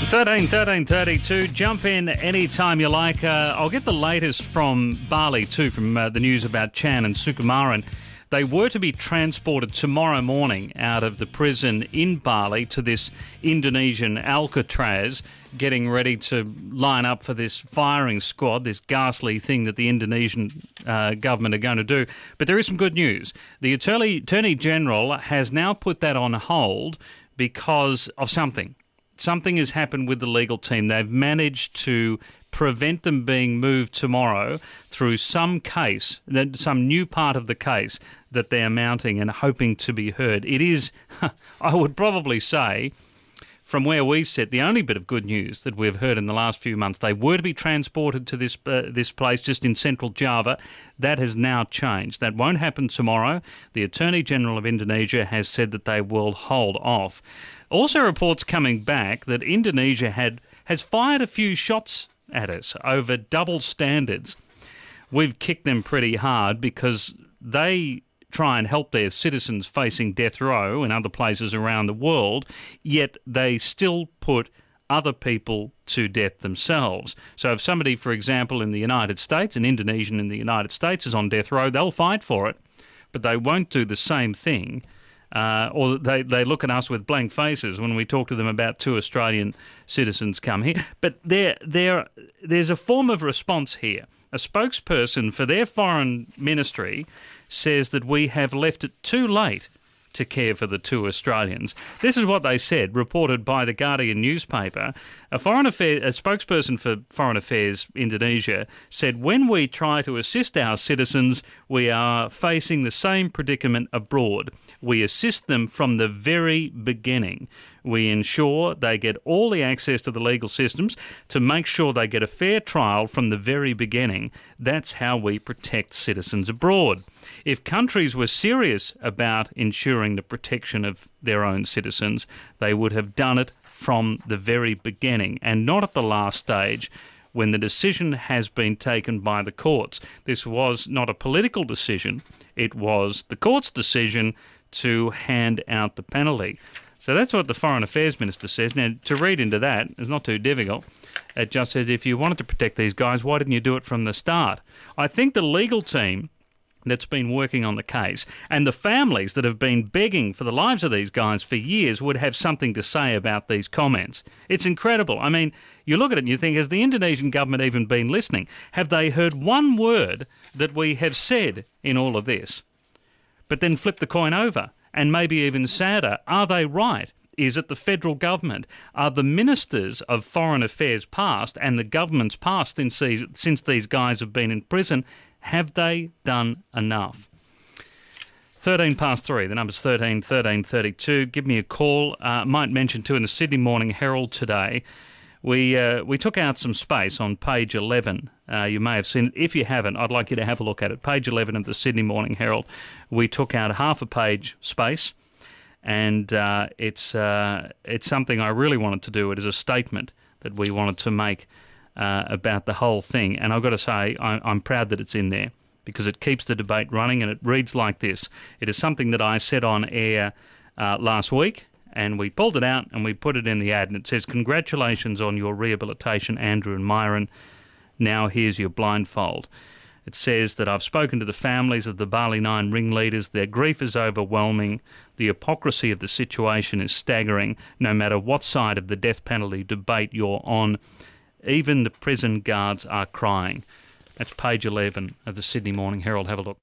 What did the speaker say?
1332. Jump in anytime you like. I'll get the latest from Bali too, from the news about Chan and Sukumaran. They were to be transported tomorrow morning out of the prison in Bali to this Indonesian Alcatraz, getting ready to line up for this firing squad, this ghastly thing that the Indonesian government are going to do. But there is some good news. The Attorney General has now put that on hold because of something. Something has happened with the legal team. They've managed to prevent them being moved tomorrow through some case, some new part of the case that they're mounting and hoping to be heard. It is, I would probably say, from where we sit, the only bit of good news that we've heard in the last few months. They were to be transported to this place just in central Java. That has now changed. That won't happen tomorrow. The Attorney General of Indonesia has said that they will hold off. Also, reports coming back that Indonesia has fired a few shots at us over double standards. We've kicked them pretty hard because they try and help their citizens facing death row in other places around the world, yet they still put other people to death themselves. So if somebody, for example, in the United States, an Indonesian in the United States is on death row, they'll fight for it, but they won't do the same thing. Or they look at us with blank faces when we talk to them about two Australian citizens come here. But there's a form of response here. A spokesperson for their foreign ministry says that we have left it too late to care for the two Australians. This is what they said, reported by the Guardian newspaper. A spokesperson for Foreign Affairs Indonesia said, when we try to assist our citizens, we are facing the same predicament abroad. We assist them from the very beginning. We ensure they get all the access to the legal systems to make sure they get a fair trial from the very beginning. That's how we protect citizens abroad. If countries were serious about ensuring the protection of their own citizens, they would have done it from the very beginning and not at the last stage when the decision has been taken by the courts. This was not a political decision. It was the court's decision to hand out the penalty. So that's what the Foreign Affairs Minister says. Now, to read into that, it's not too difficult. It just says, if you wanted to protect these guys, why didn't you do it from the start? I think the legal team that's been working on the case and the families that have been begging for the lives of these guys for years would have something to say about these comments. It's incredible. I mean, you look at it and you think, has the Indonesian government even been listening? Have they heard one word that we have said in all of this? But then flip the coin over, and maybe even sadder, are they right? Is it the federal government? Are the ministers of foreign affairs past and the governments past since these guys have been in prison, have they done enough? 3:13, the number's 1332. Give me a call. Might mention too, in the Sydney Morning Herald today, we took out some space on page 11. You may have seen it. If you haven't, I'd like you to have a look at it. Page 11 of the Sydney Morning Herald. We took out half a page space, and it's something I really wanted to do. It is a statement that we wanted to make about the whole thing. And I've got to say, I'm proud that it's in there because it keeps the debate running, and it reads like this. It is something that I said on air last week, and we pulled it out and we put it in the ad, and it says, "Congratulations on your rehabilitation, Andrew and Myuran. Now here's your blindfold." It says that I've spoken to the families of the Bali 9 ringleaders. Their grief is overwhelming. The hypocrisy of the situation is staggering, no matter what side of the death penalty debate you're on. Even the prison guards are crying. That's page 11 of the Sydney Morning Herald. Have a look.